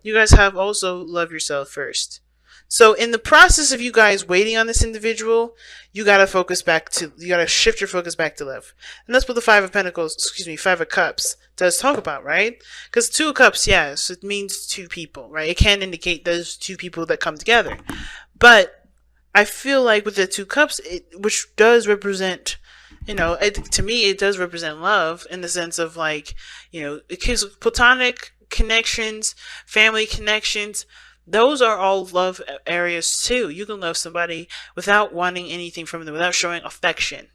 you guys have also love yourself first. So in the process of you guys waiting on this individual, you gotta you gotta shift your focus back to love. And that's what the Five of Pentacles, excuse me, Five of Cups does talk about, right? Because Two of Cups, yes, it means two people, right? It can indicate those two people that come together. But I feel like with the Two Cups, which does represent, to me, it does represent love in the sense of like, it gives platonic connections, family connections. Those are all love areas too. You can love somebody without wanting anything from them, without showing affection,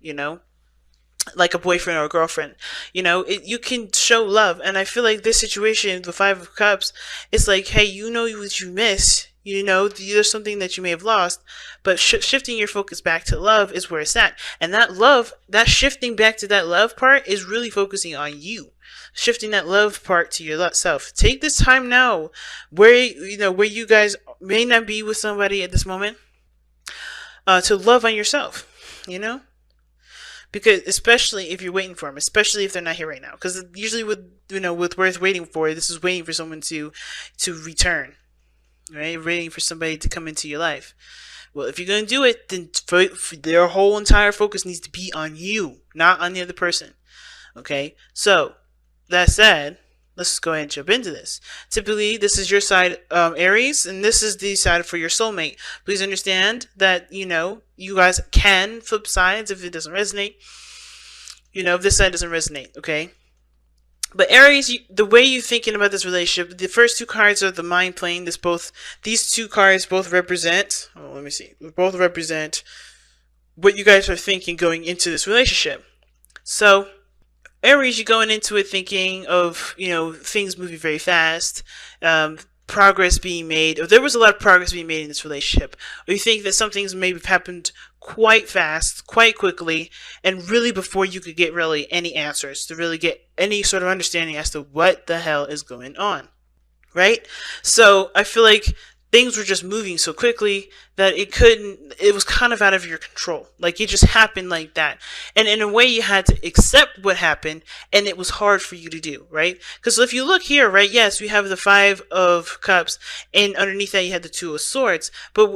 like a boyfriend or a girlfriend. You can show love. And I feel like this situation, the Five of Cups, it's like, hey, you know what you miss. There's something that you may have lost, but shifting your focus back to love is where it's at. And that love, that shifting back to that love part is really focusing on you. Shifting that love part to your self. Take this time now where you guys may not be with somebody at this moment, to love on yourself, because especially if you're waiting for them, especially if they're not here right now, because usually with worth waiting for, this is waiting for someone to return, right? Waiting for somebody to come into your life. Well, if you're going to do it, then for their whole entire focus needs to be on you, not on the other person. Okay? So, that said, let's go ahead and jump into this. Typically, this is your side, Aries, and this is the side for your soulmate. Please understand that, you guys can flip sides if it doesn't resonate. If this side doesn't resonate, okay? But Aries, the way you're thinking about this relationship, the first two cards are the mind plane. These two cards both represent, let me see, both represent what you guys are thinking going into this relationship. So, Aries, you're going into it thinking of, things moving very fast, progress being made, or there was a lot of progress being made in this relationship, or you think that some things maybe happened quite fast, quite quickly, and really before you could get really any answers, to really get any sort of understanding as to what the hell is going on, right? So I feel like things were just moving so quickly that it was kind of out of your control. Like, it just happened like that. And in a way, you had to accept what happened, and it was hard for you to do, right? Because if you look here, right, yes, we have the Five of Cups, and underneath that, you had the Two of Swords. But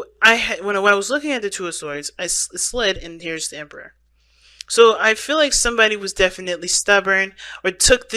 when I was looking at the Two of Swords, I slid, and here's the Emperor. So I feel like somebody was definitely stubborn, or took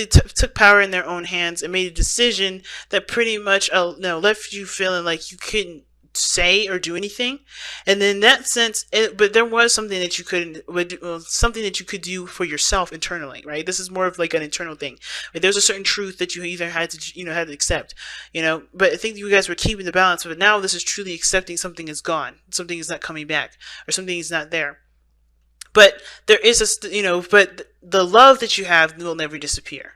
power in their own hands and made a decision that pretty much left you feeling like you couldn't say or do anything. And in that sense, but there was something that you something that you could do for yourself internally, right? This is more of like an internal thing. Like, there's a certain truth that you either had to accept, But I think you guys were keeping the balance. But now this is truly accepting something is gone, something is not coming back, or something is not there. But there is but the love that you have will never disappear.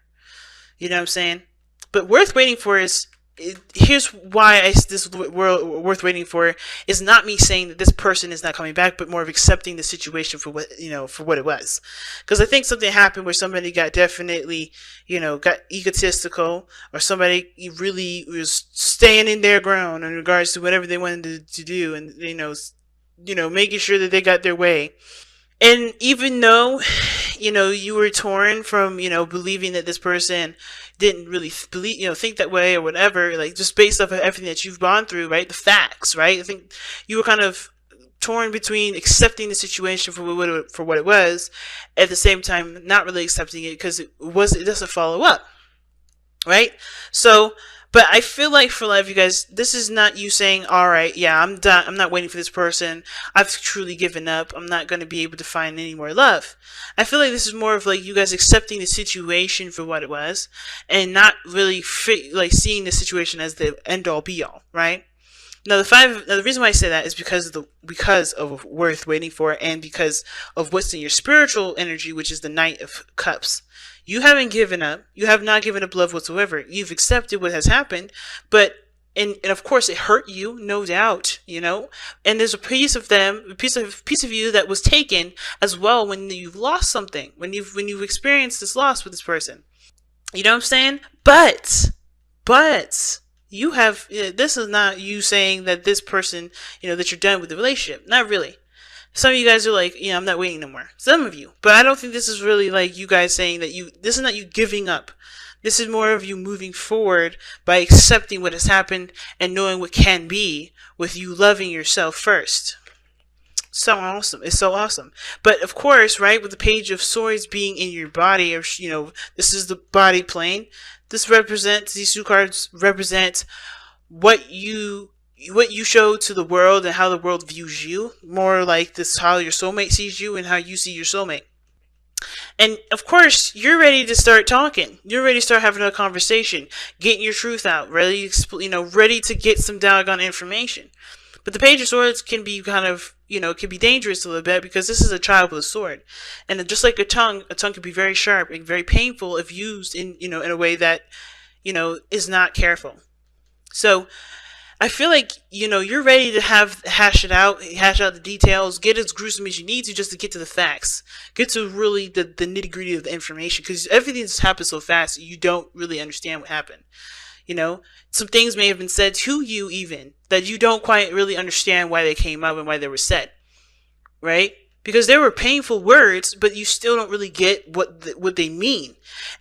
You know what I'm saying? But worth waiting for here's why this worth waiting for is not me saying that this person is not coming back, but more of accepting the situation for what it was. Because I think something happened where somebody got definitely, got egotistical, or somebody really was staying in their ground in regards to whatever they wanted to do, and making sure that they got their way. And even though, you were torn from, believing that this person didn't really believe, think that way or whatever, like just based off of everything that you've gone through, right? The facts, right? I think you were kind of torn between accepting the situation for what it was, at the same time not really accepting it because it doesn't follow up, right? So, but I feel like for a lot of you guys, this is not you saying, all right, yeah, I'm done. I'm not waiting for this person. I've truly given up. I'm not going to be able to find any more love. I feel like this is more of like you guys accepting the situation for what it was, and not really seeing the situation as the end all be all, right? Now the reason why I say that is because of worth waiting for, and because of what's in your spiritual energy, which is the Knight of Cups. You haven't given up. You have not given up love whatsoever. You've accepted what has happened, but and of course it hurt you, no doubt, And there's a piece of you that was taken as well when you've lost something, when you've experienced this loss with this person. You know what I'm saying? But you have, this is not you saying that this person, that you're done with the relationship. Not really. Some of you guys are like, I'm not waiting no more. Some of you. But I don't think this is really like you guys saying that this is not you giving up. This is more of you moving forward by accepting what has happened and knowing what can be with you loving yourself first. So awesome. It's so awesome. But of course, right, with the Page of Swords being in your body, or, this is the body plane. These two cards represent what you show to the world and how the world views you. More like this, how your soulmate sees you and how you see your soulmate. And of course, you're ready to start talking. You're ready to start having a conversation, getting your truth out, ready to get some doggone information. But the Page of Swords can be kind of, can be dangerous a little bit, because this is a child with a sword. And just like a tongue can be very sharp and very painful if used in a way that, is not careful. So I feel like, you're ready to hash out the details, get as gruesome as you need to, just to get to the facts. Get to really the nitty gritty of the information, because everything just happens so fast, you don't really understand what happened. Some things may have been said to you even that you don't quite really understand why they came up and why they were said, right? Because they were painful words, but you still don't really get what they mean.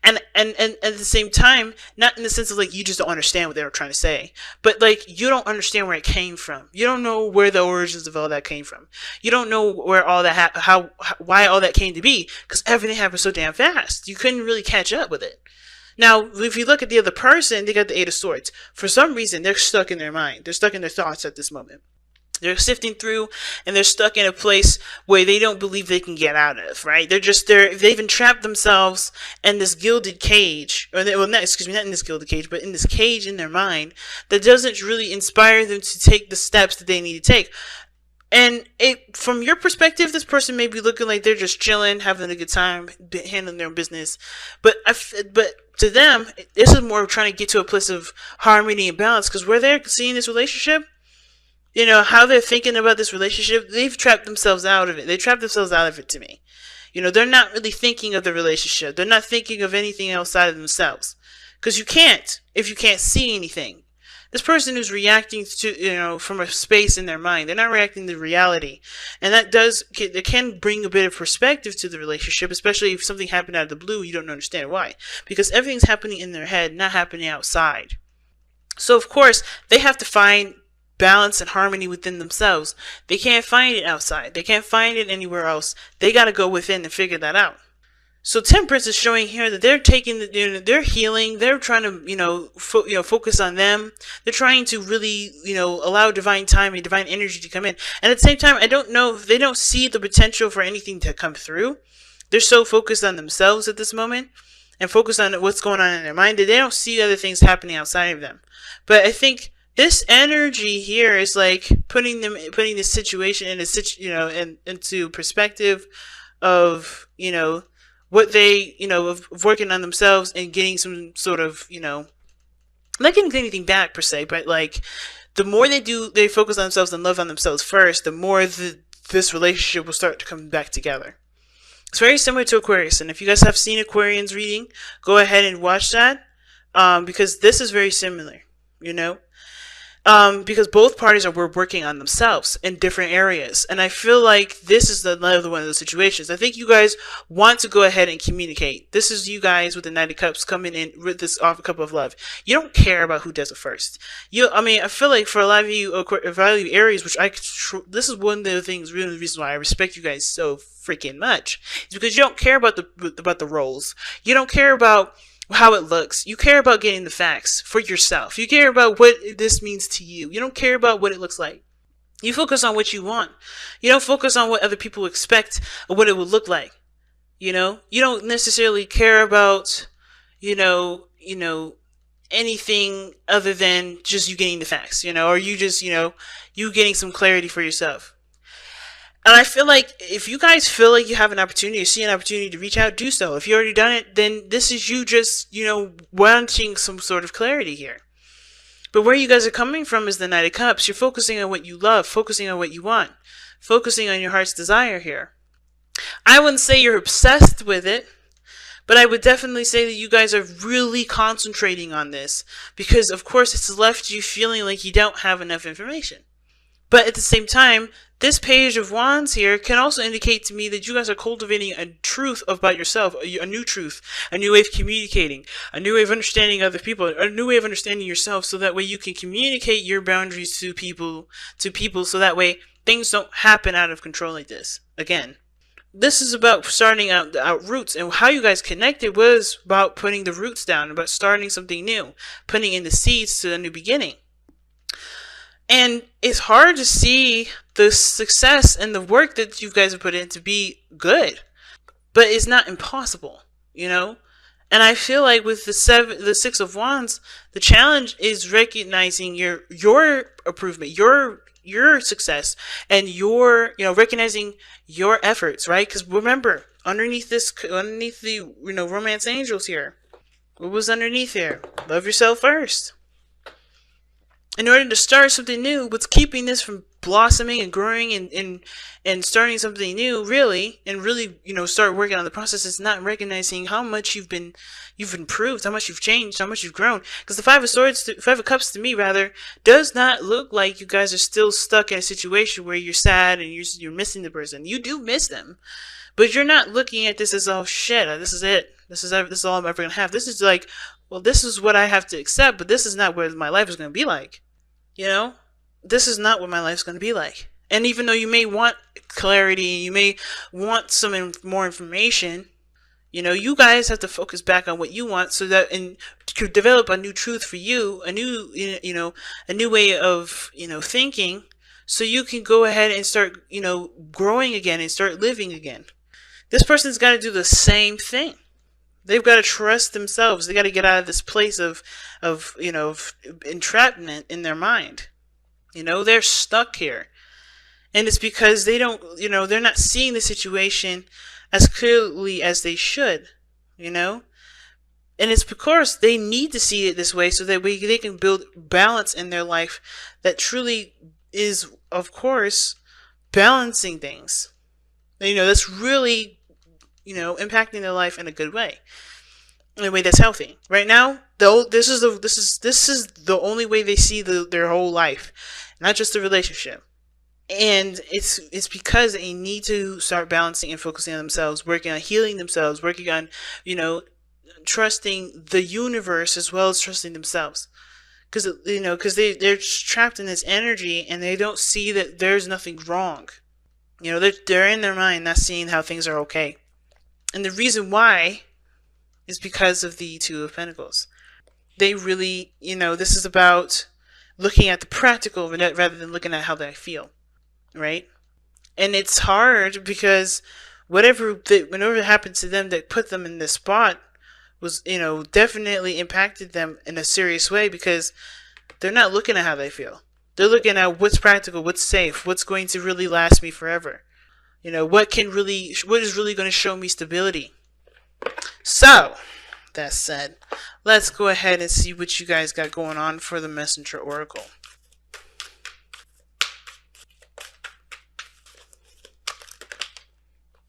And at the same time, not in the sense of like you just don't understand what they were trying to say, but like you don't understand where it came from. You don't know where the origins of all that came from. You don't know where all that why all that came to be, because everything happened so damn fast. You couldn't really catch up with it. Now, if you look at the other person, they got the Eight of Swords. For some reason, they're stuck in their mind. They're stuck in their thoughts at this moment. They're sifting through, and they're stuck in a place where they don't believe they can get out of, right? They've entrapped themselves in this gilded cage, not in this gilded cage, but in this cage in their mind that doesn't really inspire them to take the steps that they need to take. And from your perspective, this person may be looking like they're just chilling, having a good time, handling their own business. But to them, this is more trying to get to a place of harmony and balance, because where they're seeing this relationship, how they're thinking about this relationship, they've trapped themselves out of it. They trapped themselves out of it to me. They're not really thinking of the relationship. They're not thinking of anything outside of themselves. Because you can't, if you can't see anything. This person who's reacting to, from a space in their mind, they're not reacting to reality. And it can bring a bit of perspective to the relationship, especially if something happened out of the blue, you don't understand why. Because everything's happening in their head, not happening outside. So, of course, they have to find balance and harmony within themselves. They can't find it outside. They can't find it anywhere else. They got to go within and figure that out. So Temperance is showing here that they're taking they're healing. They're trying to focus on them. They're trying to really allow divine time and divine energy to come in. And at the same time, I don't know if they don't see the potential for anything to come through. They're so focused on themselves at this moment and focused on what's going on in their mind that they don't see other things happening outside of them. But I think this energy here is like putting this situation into perspective of what they of working on themselves and getting some sort of not getting anything back per se, but like the more they focus on themselves and love on themselves first, the more this relationship will start to come back together. It's very similar to Aquarius, and if you guys have seen Aquarian's reading, go ahead and watch that because this is very similar. Because both parties were working on themselves in different areas. And I feel like this is another one of those situations. I think you guys want to go ahead and communicate. This is you guys with the Knight of Cups coming in with this cup of love. You don't care about who does it first. I feel like for a lot of you Aries, this is one of the things, really the reason why I respect you guys so freaking much, is because you don't care about the roles. You don't care about how it looks. You care about getting the facts for yourself. You care about what this means to you. You don't care about what it looks like. You focus on what you want. You don't focus on what other people expect or what it would look like. You don't necessarily care about, anything other than just you getting the facts, or you just, you getting some clarity for yourself. And I feel like if you guys feel like you have an opportunity, or see an opportunity to reach out, do so. If you already done it, then this is you just, wanting some sort of clarity here. But where you guys are coming from is the Knight of Cups. You're focusing on what you love, focusing on what you want, focusing on your heart's desire here. I wouldn't say you're obsessed with it, but I would definitely say that you guys are really concentrating on this because, of course, it's left you feeling like you don't have enough information. But at the same time, this page of wands here can also indicate to me that you guys are cultivating a truth about yourself, a new truth, a new way of communicating, a new way of understanding other people, a new way of understanding yourself, so that way you can communicate your boundaries to people, so that way things don't happen out of control like this. Again, this is about starting out roots, and how you guys connected was about putting the roots down, about starting something new, putting in the seeds to a new beginning. And it's hard to see the success and the work that you guys have put in to be good, but it's not impossible, you know? And I feel like with the Six of Wands, the challenge is recognizing your improvement, your success, and your, recognizing your efforts, right? Because remember, underneath the, romance angels here, what was underneath here? Love yourself first. In order to start something new, what's keeping this from blossoming and growing and starting something new, really, and really, start working on the process, is not recognizing how much you've improved, how much you've changed, how much you've grown. Because the Five of Cups to me, rather, does not look like you guys are still stuck in a situation where you're sad and you're missing the person. You do miss them, but you're not looking at this as, oh shit, this is it. This is all I'm ever gonna have. This is like, well, this is what I have to accept, but this is not what my life is gonna be like. This is not what my life's going to be like. And even though you may want clarity, you may want some more information, you guys have to focus back on what you want, so that, and to develop a new truth for you, a new, a new way of, thinking, so you can go ahead and start, growing again and start living again. This person's got to do the same thing. They've got to trust themselves. They got to get out of this place of entrapment in their mind. They're stuck here. And it's because they don't, they're not seeing the situation as clearly as they should, And it's because they need to see it this way, so that they can build balance in their life that truly is, of course, balancing things. That's really, impacting their life in a good way, in a way that's healthy. Right now, though, this is the only way they see their whole life, not just the relationship. And it's because they need to start balancing and focusing on themselves, working on healing themselves, working on, trusting the universe as well as trusting themselves. Because they're trapped in this energy, and they don't see that there's nothing wrong. They're in their mind, not seeing how things are okay. And the reason why is because of the Two of Pentacles. They really, this is about looking at the practical rather than looking at how they feel, right? And it's hard because whatever happened to them that put them in this spot was, definitely impacted them in a serious way, because they're not looking at how they feel. They're looking at what's practical, what's safe, what's going to really last me forever. What is really going to show me stability. So, that said, let's go ahead and see what you guys got going on for the Messenger Oracle.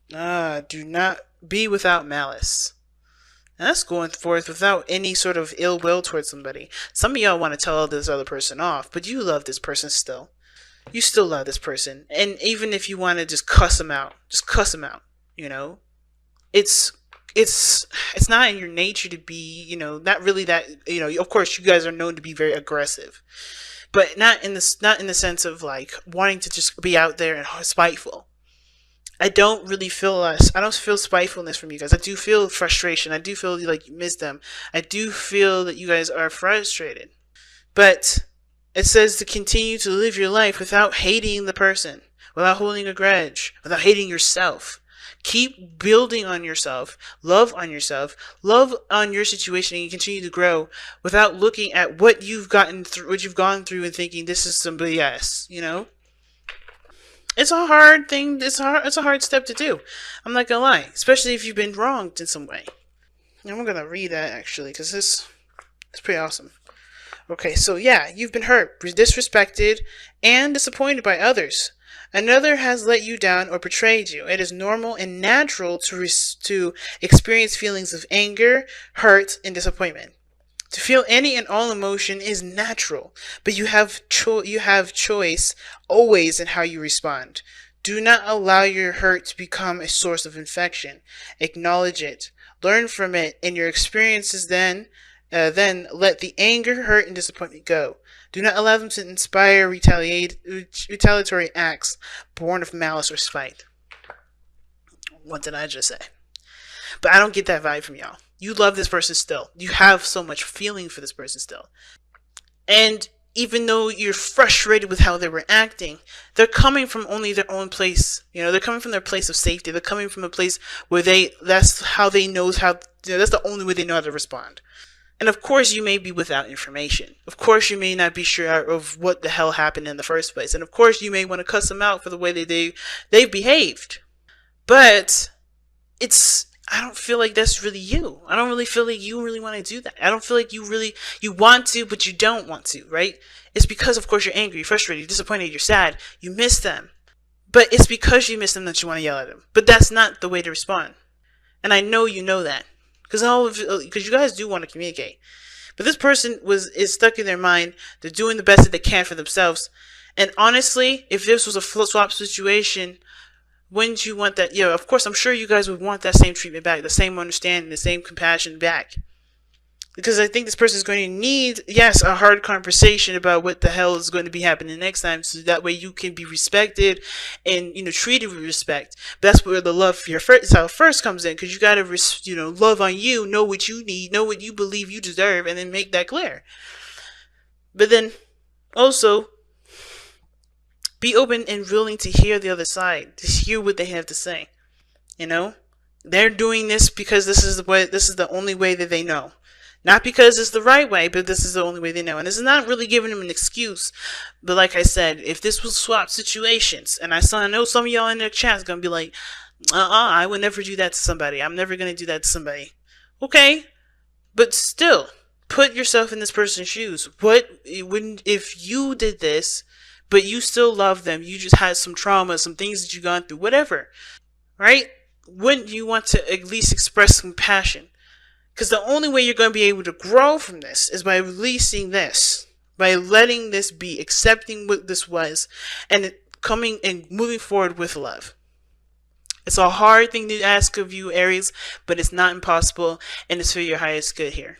Do not be without malice. Now, that's going forth without any sort of ill will towards somebody. Some of y'all want to tell this other person off, but you love this person still. You still love this person. And even if you want to just cuss them out, It's not in your nature to be, not really that, of course you guys are known to be very aggressive, but not in the sense of like wanting to just be out there and spiteful. I don't feel spitefulness from you guys. I do feel frustration. I do feel like you miss them. I do feel that you guys are frustrated. But it says to continue to live your life without hating the person, without holding a grudge, without hating yourself. Keep building on yourself, love on your situation, and you continue to grow without looking at what you've gone through and thinking this is somebody else, It's a hard thing. It's a hard step to do. I'm not gonna lie, especially if you've been wronged in some way. And I'm gonna read that actually, because it's pretty awesome. Okay, so yeah, you've been hurt, disrespected, and disappointed by others. Another has let you down or betrayed you. It is normal and natural to experience feelings of anger, hurt, and disappointment. To feel any and all emotion is natural, but you have choice always in how you respond. Do not allow your hurt to become a source of infection. Acknowledge it, learn from it, and your experiences then let the anger, hurt, and disappointment go. Do not allow them to inspire retaliatory acts born of malice or spite. What did I just say? But I don't get that vibe from y'all. You love this person still. You have so much feeling for this person still. And even though you're frustrated with how they were acting, they're coming from only their own place. They're coming from their place of safety. They're coming from a place where that's how they knows how, that's the only way they know how to respond. And of course, you may be without information. Of course, you may not be sure of what the hell happened in the first place. And of course, you may want to cuss them out for the way that they've behaved. But I don't feel like that's really you. I don't really feel like you really want to do that. I don't feel like you want to, but you don't want to, right? It's because, of course, you're angry, you're frustrated, you're disappointed, you're sad, you miss them. But it's because you miss them that you want to yell at them. But that's not the way to respond. And I know you know that. Because you guys do want to communicate. But this person is stuck in their mind. They're doing the best that they can for themselves. And honestly, if this was a flip swap situation, wouldn't you want that? Of course, I'm sure you guys would want that same treatment back, the same understanding, the same compassion back. Because I think this person is going to need, yes, a hard conversation about what the hell is going to be happening next time, so that way you can be respected and, treated with respect. But that's where the love for yourself first comes in, because you got to, love on you, know what you need, know what you believe you deserve, and then make that clear. But then also, be open and willing to hear the other side, to hear what they have to say. They're doing this because this is the only way that they know. Not because it's the right way, but this is the only way they know. And this is not really giving them an excuse. But like I said, if this was swap situations, and I know some of y'all in the chat is going to be like, I would never do that to somebody. I'm never going to do that to somebody. Okay. But still, put yourself in this person's shoes. If you did this, but you still love them, you just had some trauma, some things that you've gone through, whatever, right? Wouldn't you want to at least express compassion? Because the only way you're going to be able to grow from this is by releasing this, by letting this be, accepting what this was, and coming and moving forward with love. It's a hard thing to ask of you, Aries, but it's not impossible, and it's for your highest good here.